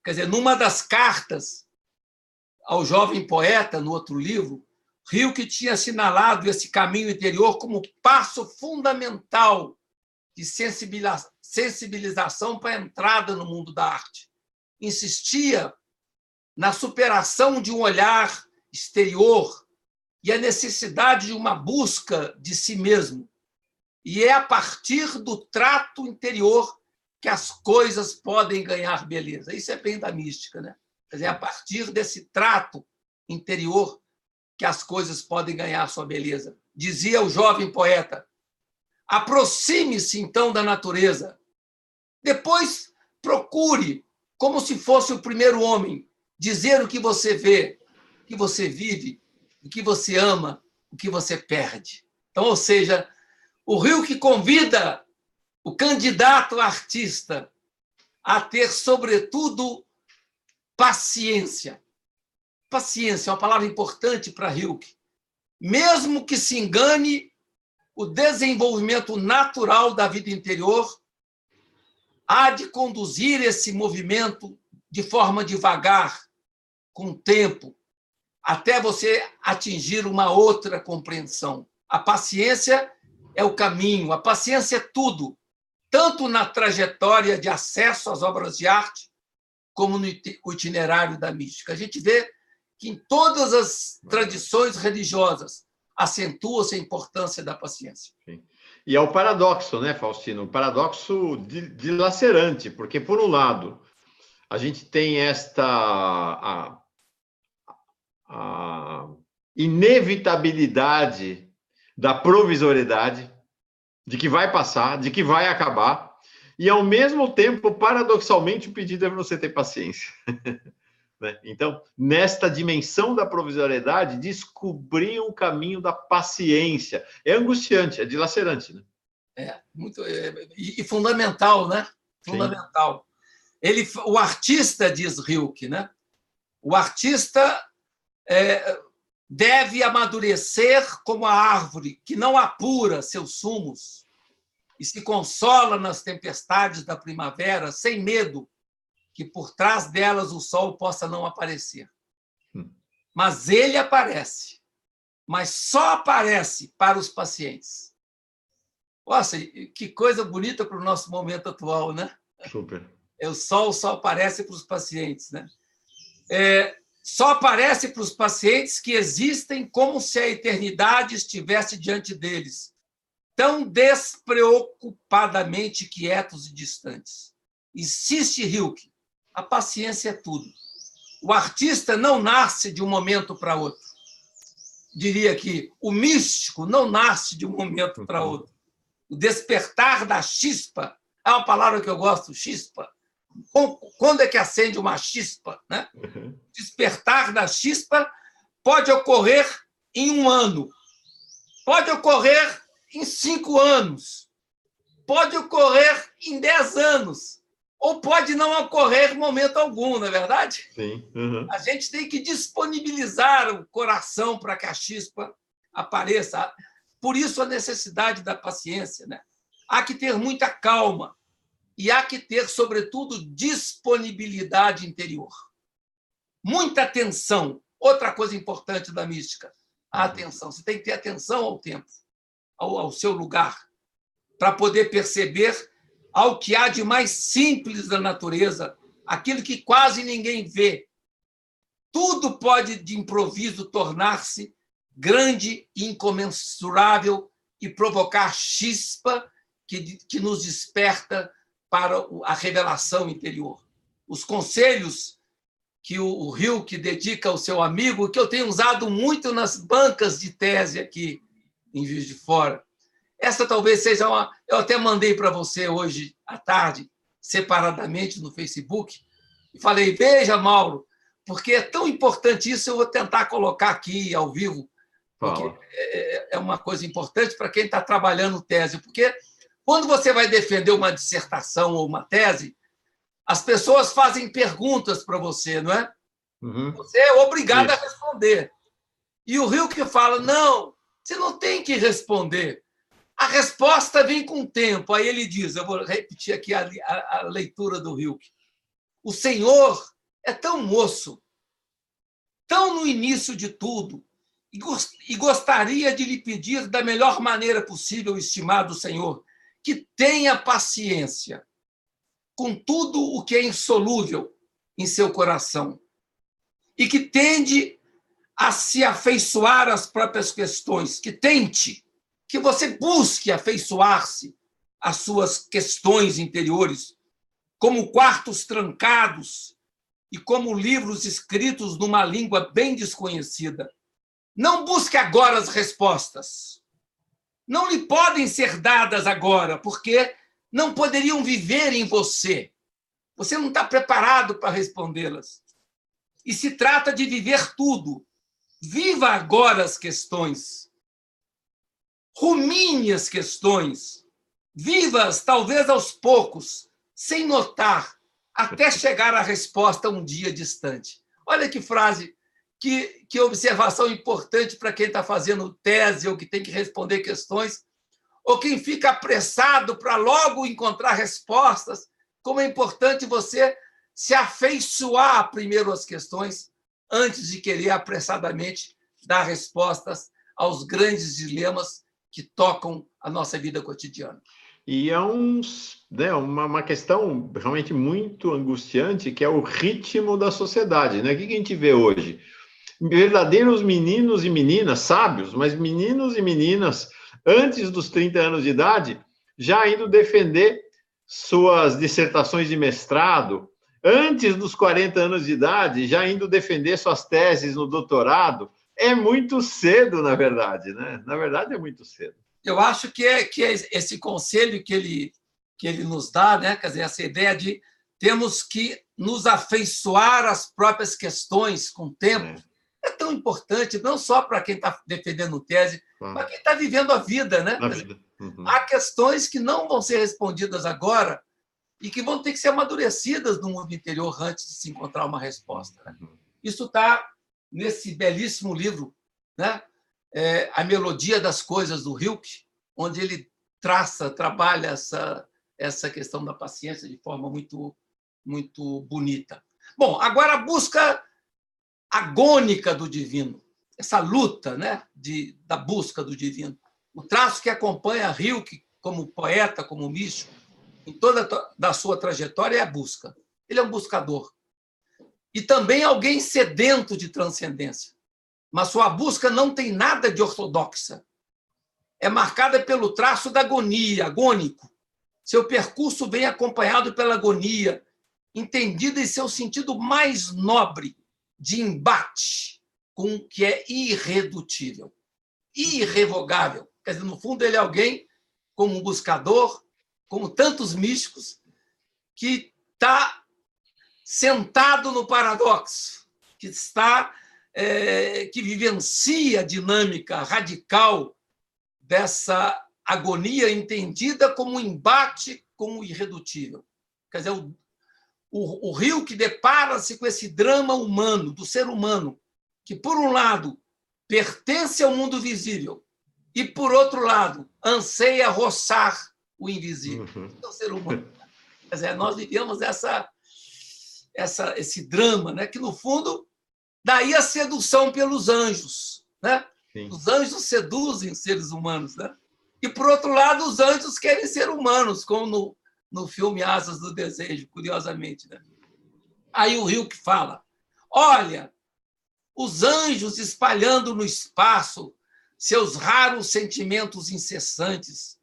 Quer dizer, numa das cartas ao jovem poeta, no outro livro, Rilke tinha assinalado esse caminho interior como passo fundamental de sensibilização para a entrada no mundo da arte. Insistia na superação de um olhar exterior e a necessidade de uma busca de si mesmo. E é a partir do trato interior que as coisas podem ganhar beleza. Isso é bem da mística, né? Quer dizer, é a partir desse trato interior que as coisas podem ganhar sua beleza. Dizia o jovem poeta: aproxime-se, então, da natureza. Depois, procure, como se fosse o primeiro homem, dizer o que você vê, o que você vive, o que você ama, o que você perde. Então, ou seja, o Rilke convida o candidato artista a ter, sobretudo, paciência. Paciência é uma palavra importante para Rilke. Mesmo que se engane, o desenvolvimento natural da vida interior há de conduzir esse movimento de forma devagar, com tempo, até você atingir uma outra compreensão. A paciência é o caminho, a paciência é tudo, tanto na trajetória de acesso às obras de arte, como no itinerário da mística. A gente vê que em todas as tradições religiosas acentua-se a importância da paciência. Sim. E é o paradoxo, né, Faustino? O paradoxo dilacerante, porque, por um lado, a gente tem a inevitabilidade da provisoriedade, de que vai passar, de que vai acabar, e, ao mesmo tempo, paradoxalmente, o pedido é para você ter paciência. Então, nesta dimensão da provisoriedade, descobrir o caminho da paciência. É angustiante, é dilacerante, né? E fundamental, né? Fundamental. O artista, diz Rilke, né? O artista deve amadurecer como a árvore que não apura seus sumos e se consola nas tempestades da primavera, sem medo que por trás delas o sol possa não aparecer. Mas ele aparece, mas só aparece para os pacientes. Nossa, que coisa bonita para o nosso momento atual, né? Super. O sol só aparece para os pacientes, né? Só aparece para os pacientes que existem como se a eternidade estivesse diante deles, tão despreocupadamente quietos e distantes. Insiste Rilke. A paciência é tudo. O artista não nasce de um momento para outro. Diria que o místico não nasce de um momento para outro. O despertar da chispa é uma palavra que eu gosto, chispa. Quando é que acende uma chispa? Né? Despertar da chispa pode ocorrer em 1 ano, pode ocorrer em 5 anos, pode ocorrer em 10 anos, ou pode não ocorrer em momento algum, não é verdade? Sim. A gente tem que disponibilizar o coração para que a chispa apareça. Por isso, a necessidade da paciência. Né? Há que ter muita calma e há que ter, sobretudo, disponibilidade interior. Muita atenção. Outra coisa importante da mística, a atenção. Você tem que ter atenção ao tempo, ao seu lugar, para poder perceber ao que há de mais simples da natureza, aquilo que quase ninguém vê. Tudo pode, de improviso, tornar-se grande e incomensurável e provocar chispa que nos desperta para a revelação interior. Os conselhos que o Hilke dedica ao seu amigo, que eu tenho usado muito nas bancas de tese aqui em Juiz de Fora. Essa talvez seja uma... Eu até mandei para você hoje à tarde, separadamente no Facebook, e falei, veja, Mauro, porque é tão importante isso, eu vou tentar colocar aqui ao vivo, porque é uma coisa importante para quem está trabalhando tese, porque quando você vai defender uma dissertação ou uma tese, as pessoas fazem perguntas para você, não é? Você é obrigado a responder. E o Hilke fala, não, você não tem que responder. A resposta vem com o tempo. Aí ele diz, eu vou repetir aqui a leitura do Hilke. O Senhor é tão moço, tão no início de tudo, e gostaria de lhe pedir da melhor maneira possível, estimado Senhor, que tenha paciência com tudo o que é insolúvel em seu coração e que tende a se afeiçoar às próprias questões, que tente, que você busque afeiçoar-se às suas questões interiores, como quartos trancados e como livros escritos numa língua bem desconhecida. Não busque agora as respostas. Não lhe podem ser dadas agora, porque não poderiam viver em você. Você não está preparado para respondê-las. E se trata de viver tudo. Viva agora as questões. Rumine as questões. Viva-as, talvez aos poucos, sem notar, até chegar à resposta um dia distante. Olha que frase, que observação importante para quem está fazendo tese ou que tem que responder questões, ou quem fica apressado para logo encontrar respostas, como é importante você se afeiçoar primeiro às questões antes de querer apressadamente dar respostas aos grandes dilemas que tocam a nossa vida cotidiana. E é uma questão realmente muito angustiante, que é o ritmo da sociedade. Né? O que a gente vê hoje? Verdadeiros meninos e meninas, sábios, mas meninos e meninas, antes dos 30 anos de idade, já indo defender suas dissertações de mestrado, antes dos 40 anos de idade, já indo defender suas teses no doutorado. É muito cedo, na verdade, né? Na verdade, é muito cedo. Eu acho que é esse conselho que ele nos dá, né? Quer dizer, essa ideia de temos que nos afeiçoar às próprias questões com o tempo, é tão importante, não só para quem está defendendo tese, mas quem está vivendo a vida. Né? Há questões que não vão ser respondidas agora e que vão ter que ser amadurecidas no mundo interior antes de se encontrar uma resposta. Né? Isso está nesse belíssimo livro, né? A Melodia das Coisas, do Hilke, onde ele trabalha essa questão da paciência de forma muito, muito bonita. Bom, agora a busca agônica do divino, essa luta, né, da busca do divino. O traço que acompanha Hilke como poeta, como místico, em toda da sua trajetória é a busca. Ele é um buscador. E também alguém sedento de transcendência. Mas sua busca não tem nada de ortodoxa. É marcada pelo traço da agonia, agônico. Seu percurso vem acompanhado pela agonia, entendida em seu sentido mais nobre, de embate com o que é irredutível, irrevogável. Quer dizer, no fundo, ele é alguém, como um buscador, como tantos místicos, que está sentado no paradoxo, que vivencia a dinâmica radical dessa agonia entendida como um embate com o irredutível. Quer dizer, o Rilke depara-se com esse drama humano, do ser humano, que, por um lado, pertence ao mundo visível e, por outro lado, anseia roçar o invisível. É o ser humano. Quer dizer, nós vivemos esse drama, né? Que, no fundo, daí a sedução pelos anjos. Né? Os anjos seduzem os seres humanos. Né? E, por outro lado, os anjos querem ser humanos, como no filme Asas do Desejo, curiosamente. Né? Aí o Rilke fala, olha, os anjos espalhando no espaço seus raros sentimentos incessantes,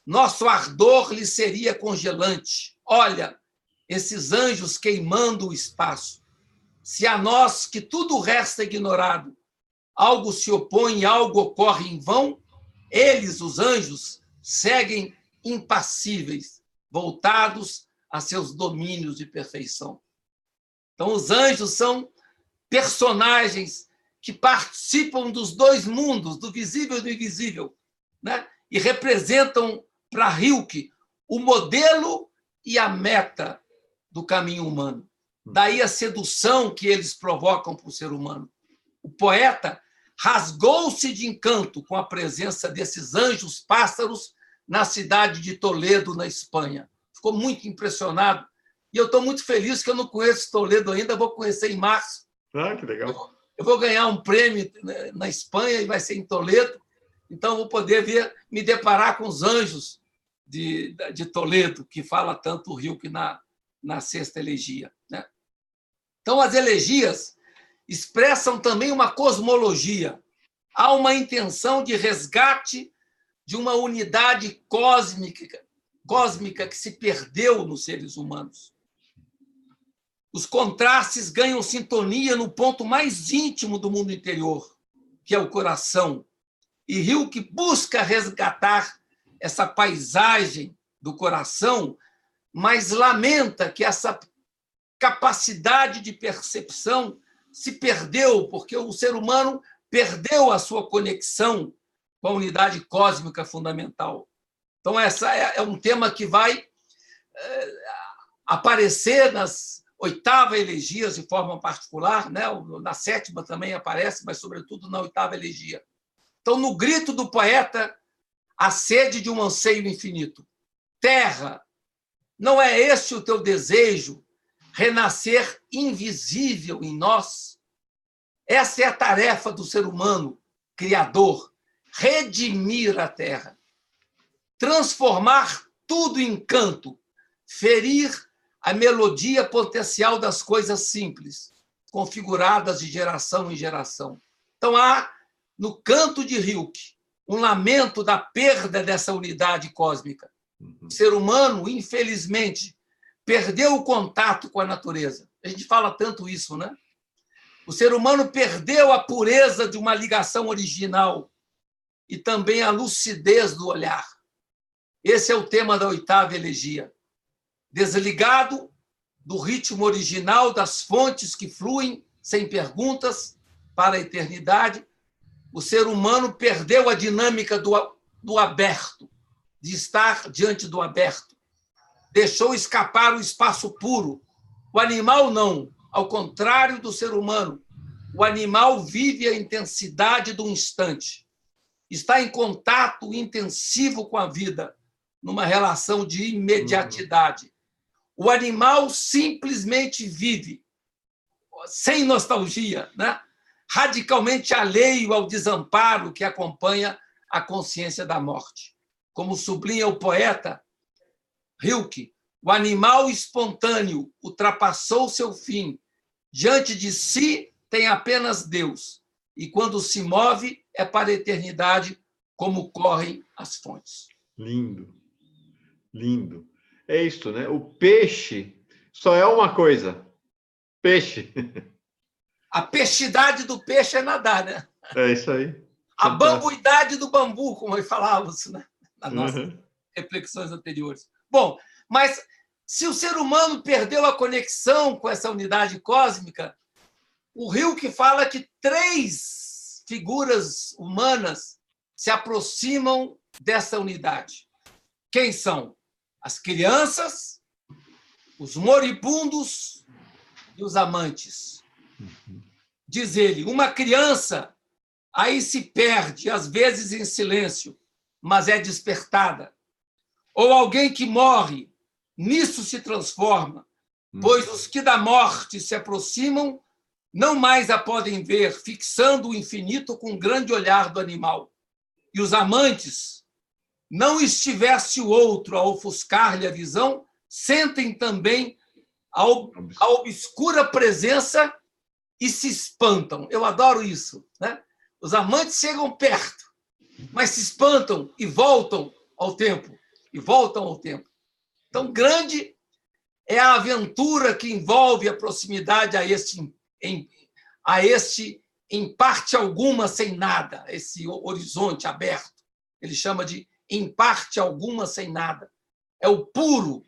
nosso ardor lhe seria congelante. Olha, esses anjos queimando o espaço. Se a nós, que tudo resta ignorado, algo se opõe e algo ocorre em vão, eles, os anjos, seguem impassíveis, voltados a seus domínios de perfeição. Então, os anjos são personagens que participam dos dois mundos, do visível e do invisível, né? E representam para Rilke o modelo e a meta do caminho humano. Daí a sedução que eles provocam para o ser humano. O poeta rasgou-se de encanto com a presença desses anjos pássaros na cidade de Toledo, na Espanha. Ficou muito impressionado. E eu estou muito feliz que eu não conheço Toledo ainda, vou conhecer em março. Ah, que legal. Eu vou ganhar um prêmio na Espanha e vai ser em Toledo. Então, vou poder me deparar com os anjos de Toledo, que fala tanto o Rilke na Sexta Elegia. Né? Então, as elegias expressam também uma cosmologia. Há uma intenção de resgate de uma unidade cósmica que se perdeu nos seres humanos. Os contrastes ganham sintonia no ponto mais íntimo do mundo interior, que é o coração. E Rilke busca resgatar essa paisagem do coração, mas lamenta que essa capacidade de percepção se perdeu, porque o ser humano perdeu a sua conexão com a unidade cósmica fundamental. Então, essa é um tema que vai aparecer nas oitava elegias de forma particular, né? Na sétima também aparece, mas, sobretudo, na oitava elegia. Então, no grito do poeta, a sede de um anseio infinito. Terra, não é este o teu desejo, renascer invisível em nós? Essa é a tarefa do ser humano, criador, redimir a terra, transformar tudo em canto, ferir a melodia potencial das coisas simples, configuradas de geração em geração. Então, há, no canto de Rilke, um lamento da perda dessa unidade cósmica. O ser humano, infelizmente, perdeu o contato com a natureza. A gente fala tanto isso, né? O ser humano perdeu a pureza de uma ligação original e também a lucidez do olhar. Esse é o tema da oitava elegia. Desligado do ritmo original das fontes que fluem sem perguntas para a eternidade, o ser humano perdeu a dinâmica do aberto, de estar diante do aberto. Deixou escapar o espaço puro. O animal não. Ao contrário do ser humano, o animal vive a intensidade do instante. Está em contato intensivo com a vida, numa relação de imediatidade. O animal simplesmente vive, sem nostalgia, né? Radicalmente alheio ao desamparo que acompanha a consciência da morte. Como sublinha o poeta Rilke, o animal espontâneo ultrapassou seu fim. Diante de si tem apenas Deus. E quando se move, é para a eternidade, como correm as fontes. Lindo. Lindo. É isso, né? O peixe só é uma coisa. Peixe. A peixidade do peixe é nadar, né? É isso aí. A bambuidade do bambu, como falávamos, né? Nas nossas reflexões anteriores. Bom, mas Se o ser humano perdeu a conexão com essa unidade cósmica, o Rilke fala que 3 figuras humanas se aproximam dessa unidade. Quem são? As crianças, os moribundos e os amantes. Diz ele, uma criança aí se perde, às vezes em silêncio, mas é despertada. Ou alguém que morre, nisso se transforma, pois os que da morte se aproximam não mais a podem ver, fixando o infinito com o grande olhar do animal. E os amantes, não estivesse o outro a ofuscar-lhe a visão, sentem também a obscura presença e se espantam. Eu adoro isso, né? Os amantes chegam perto, mas se espantam e voltam ao tempo. Então, grande é a aventura que envolve a proximidade a este, em parte alguma, sem nada, esse horizonte aberto. Ele chama de em parte alguma, sem nada. É o puro,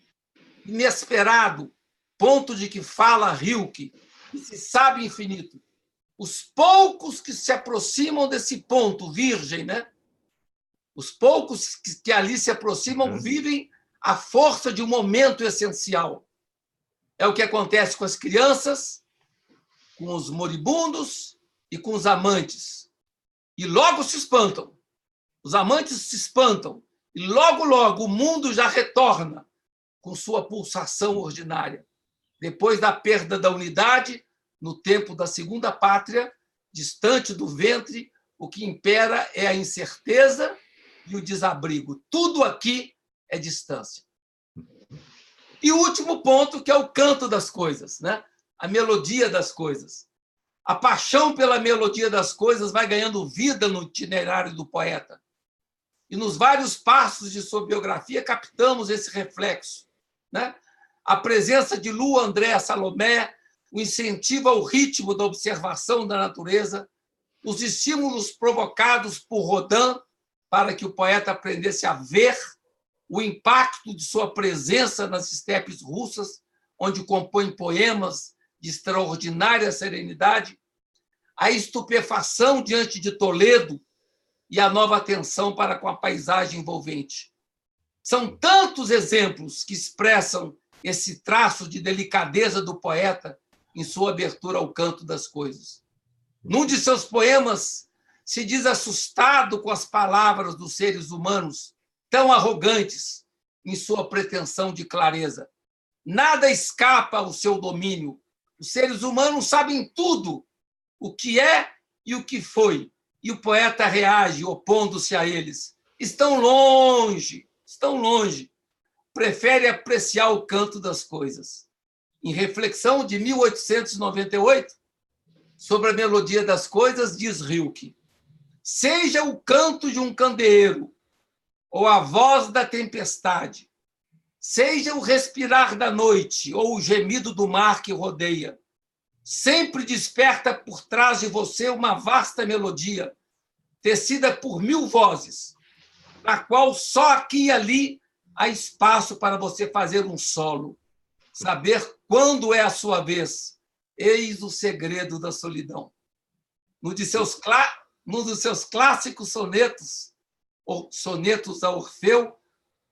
inesperado ponto de que fala Rilke, que se sabe infinito. Os poucos que se aproximam desse ponto virgem, né? Os poucos que ali se aproximam vivem a força de um momento essencial. É o que acontece com as crianças, com os moribundos e com os amantes. E logo se espantam. Os amantes se espantam. E logo, logo, o mundo já retorna com sua pulsação ordinária. Depois da perda da unidade, no tempo da segunda pátria, distante do ventre, o que impera é a incerteza e o desabrigo. Tudo aqui é distância. E o último ponto, que é o canto das coisas, né? A melodia das coisas. A paixão pela melodia das coisas vai ganhando vida no itinerário do poeta. E nos vários passos de sua biografia captamos esse reflexo, né? A presença de Lu André Salomé, o incentivo ao ritmo da observação da natureza, os estímulos provocados por Rodin para que o poeta aprendesse a ver, o impacto de sua presença nas estepes russas, onde compõe poemas de extraordinária serenidade, a estupefação diante de Toledo e a nova atenção para com a paisagem envolvente. São tantos exemplos que expressam esse traço de delicadeza do poeta em sua abertura ao canto das coisas. Num de seus poemas, se diz assustado com as palavras dos seres humanos, tão arrogantes em sua pretensão de clareza. Nada escapa ao seu domínio. Os seres humanos sabem tudo, o que é e o que foi. E o poeta reage, opondo-se a eles. Estão longe. Prefere apreciar o canto das coisas. Em reflexão de 1898, sobre a melodia das coisas, diz Rilke: seja o canto de um candeeiro, ou a voz da tempestade, seja o respirar da noite, ou o gemido do mar que rodeia, sempre desperta por trás de você uma vasta melodia, tecida por 1000 vozes, na qual só aqui e ali há espaço para você fazer um solo, saber quando é a sua vez. Eis o segredo da solidão. Num dos seus clássicos sonetos, sonetos a Orfeu,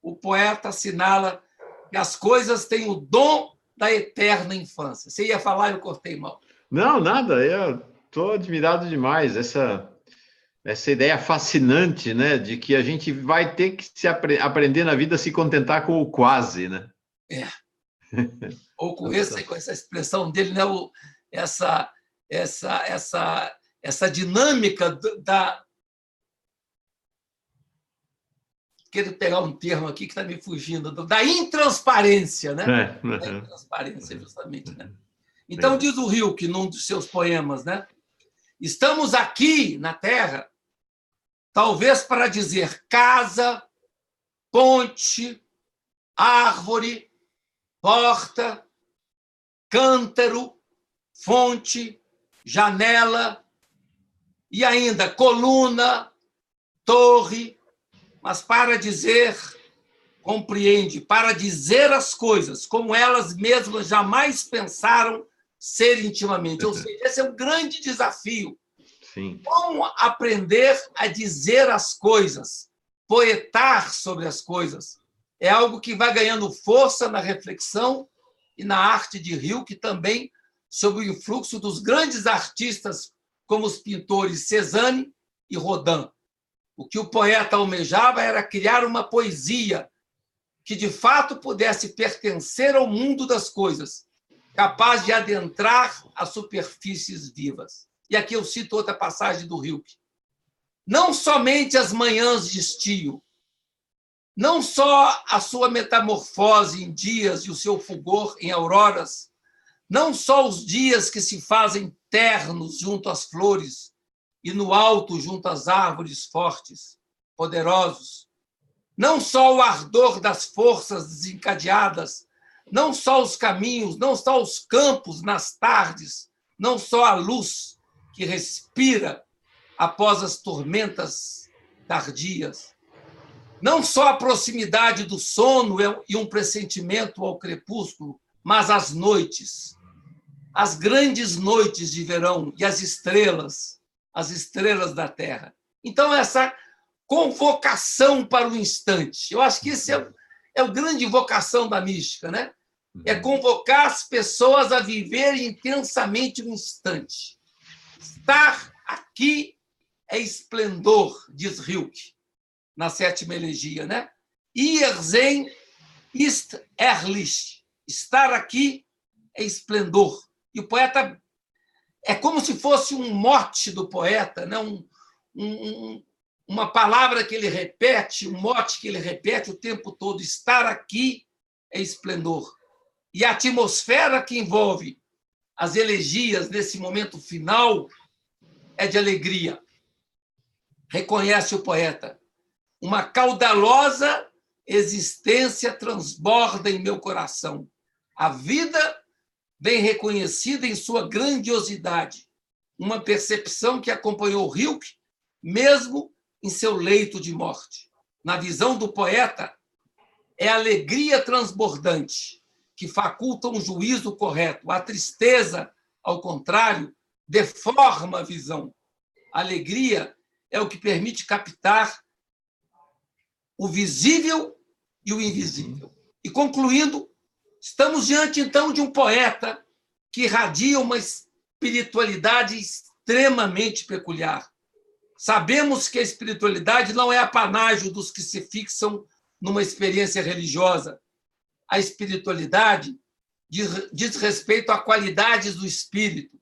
o poeta assinala que as coisas têm o dom da eterna infância. Você ia falar, eu cortei mal. Não, nada, eu estou admirado demais. Essa ideia fascinante, né, de que a gente vai ter que aprender na vida a se contentar com o quase, né? É. Ou com essa expressão dele, né, essa dinâmica da... Quero pegar um termo aqui que está me fugindo, da intransparência, né? Da intransparência, justamente, né? Então, diz o Rilke, num dos seus poemas, né? Estamos aqui na Terra, talvez para dizer casa, ponte, árvore, porta, cântaro, fonte, janela e ainda coluna, torre, mas para dizer compreende para dizer as coisas como elas mesmas jamais pensaram ser intimamente. Ou seja, esse é um grande desafio. Sim. Como aprender a dizer as coisas, poetar sobre as coisas, é algo que vai ganhando força na reflexão e na arte de Rilke, também sob o influxo dos grandes artistas como os pintores Cézanne e Rodin. O que o poeta almejava era criar uma poesia que, de fato, pudesse pertencer ao mundo das coisas, capaz de adentrar as superfícies vivas. E aqui eu cito outra passagem do Rilke. Não somente as manhãs de estio, não só a sua metamorfose em dias e o seu fulgor em auroras, não só os dias que se fazem ternos junto às flores e no alto junto às árvores fortes, poderosos, não só o ardor das forças desencadeadas, não só os caminhos, não só os campos nas tardes, não só a luz que respira após as tormentas tardias, não só a proximidade do sono e um pressentimento ao crepúsculo, mas as noites, as grandes noites de verão e as estrelas da terra. Então, essa convocação para o instante, eu acho que esse é a grande vocação da mística, né? É convocar as pessoas a viverem intensamente o instante. Estar aqui é esplendor, diz Rilke, na sétima elegia, né? Hier sein ist herrlich. Estar aqui é esplendor. E o poeta é como se fosse um mote do poeta, né? Uma palavra que ele repete, um mote que ele repete o tempo todo. Estar aqui é esplendor. E a atmosfera que envolve as elegias nesse momento final é de alegria. Reconhece o poeta. Uma caudalosa existência transborda em meu coração. A vida bem reconhecida em sua grandiosidade. Uma percepção que acompanhou Rilke, mesmo em seu leito de morte. Na visão do poeta, é a alegria transbordante que faculta um juízo correto. A tristeza, ao contrário, deforma a visão. A alegria é o que permite captar o visível e o invisível. E, concluindo, estamos diante, então, de um poeta que irradia uma espiritualidade extremamente peculiar. Sabemos que a espiritualidade não é apanágio dos que se fixam numa experiência religiosa. A espiritualidade diz respeito a qualidades do espírito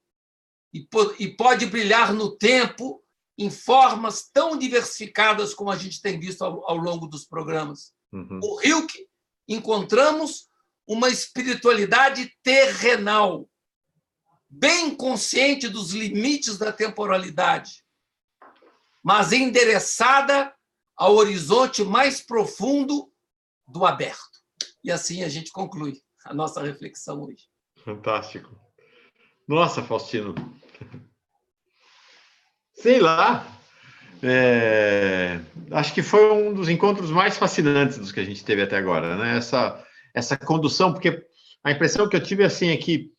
e pode brilhar no tempo em formas tão diversificadas como a gente tem visto ao longo dos programas. No Rilke, encontramos uma espiritualidade terrenal, bem consciente dos limites da temporalidade, mas endereçada ao horizonte mais profundo do aberto. E assim a gente conclui a nossa reflexão hoje. Fantástico. Nossa, Faustino. Sei lá. Acho que foi um dos encontros mais fascinantes dos que a gente teve até agora, né? Essa condução, porque a impressão que eu tive assim é que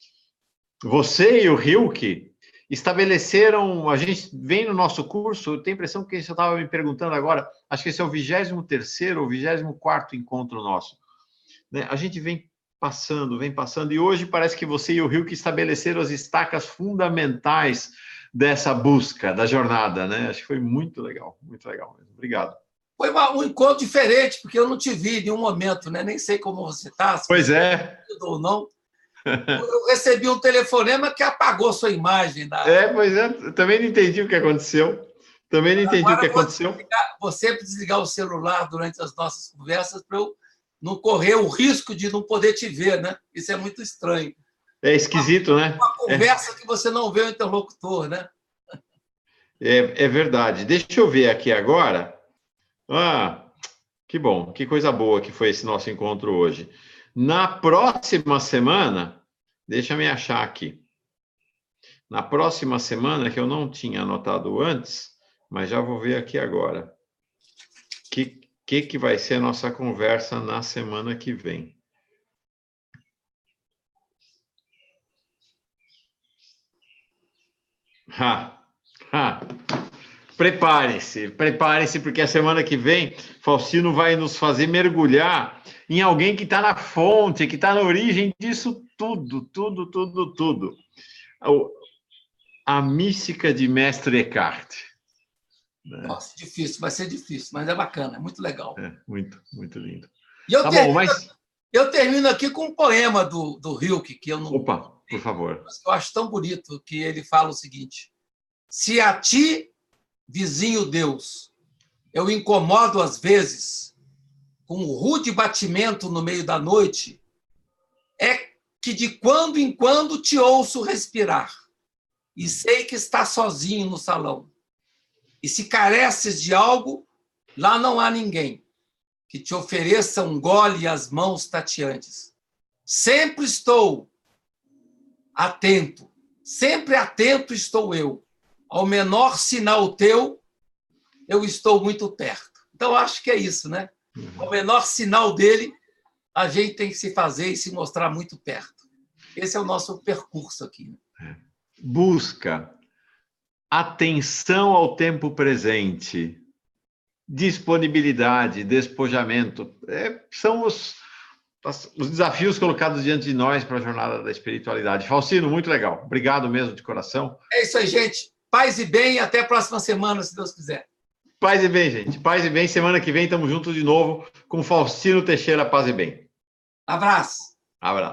você e o Rilke estabeleceram, a gente vem no nosso curso, eu tenho a impressão que você estava me perguntando agora, acho que esse é o 23º ou 24º encontro nosso. Né? A gente vem passando, e hoje parece que você e o Rilke estabeleceram as estacas fundamentais dessa busca, da jornada, né? Acho que foi muito legal mesmo. Obrigado. Foi um encontro diferente, porque eu não te vi em nenhum momento, né? Nem sei como você está. Pois é. Ou não. Eu recebi um telefonema que apagou sua imagem. Pois é. Eu também não entendi o que aconteceu. Você desligar o celular durante as nossas conversas para eu não correr o risco de não poder te ver, né? Isso é muito estranho. É esquisito, né? Uma conversa que você não vê o interlocutor, né? É verdade. Deixa eu ver aqui agora. Que bom, que coisa boa que foi esse nosso encontro hoje. Na próxima semana, deixa eu me achar aqui. Na próxima semana, que eu não tinha anotado antes, mas já vou ver aqui agora. que vai ser a nossa conversa na semana que vem. Prepare-se, porque a semana que vem Faustino vai nos fazer mergulhar em alguém que está na fonte, que está na origem disso tudo. A mística de Mestre Eckhart. Nossa, difícil, vai ser difícil, mas é bacana, é muito legal. É, muito lindo. E eu termino aqui com um poema do Rilke, que eu não... Opa, por favor. Mas que eu acho tão bonito, que ele fala o seguinte: se a ti, vizinho Deus, eu incomodo às vezes com um rude batimento no meio da noite, é que de quando em quando te ouço respirar e sei que estás sozinho no salão. E se careces de algo, lá não há ninguém que te ofereça um gole às mãos tateantes. Sempre estou atento, sempre atento estou eu. Ao menor sinal teu, eu estou muito perto. Então, acho que é isso, né? Ao menor sinal dele, a gente tem que se fazer e se mostrar muito perto. Esse é o nosso percurso aqui. Busca atenção ao tempo presente, disponibilidade, despojamento. São os desafios colocados diante de nós para a jornada da espiritualidade. Faustino, muito legal. Obrigado mesmo, de coração. É isso aí, gente. Paz e bem. Até a próxima semana, se Deus quiser. Paz e bem, gente. Paz e bem. Semana que vem estamos juntos de novo com Faustino Teixeira. Paz e bem. Abraço. Abraço.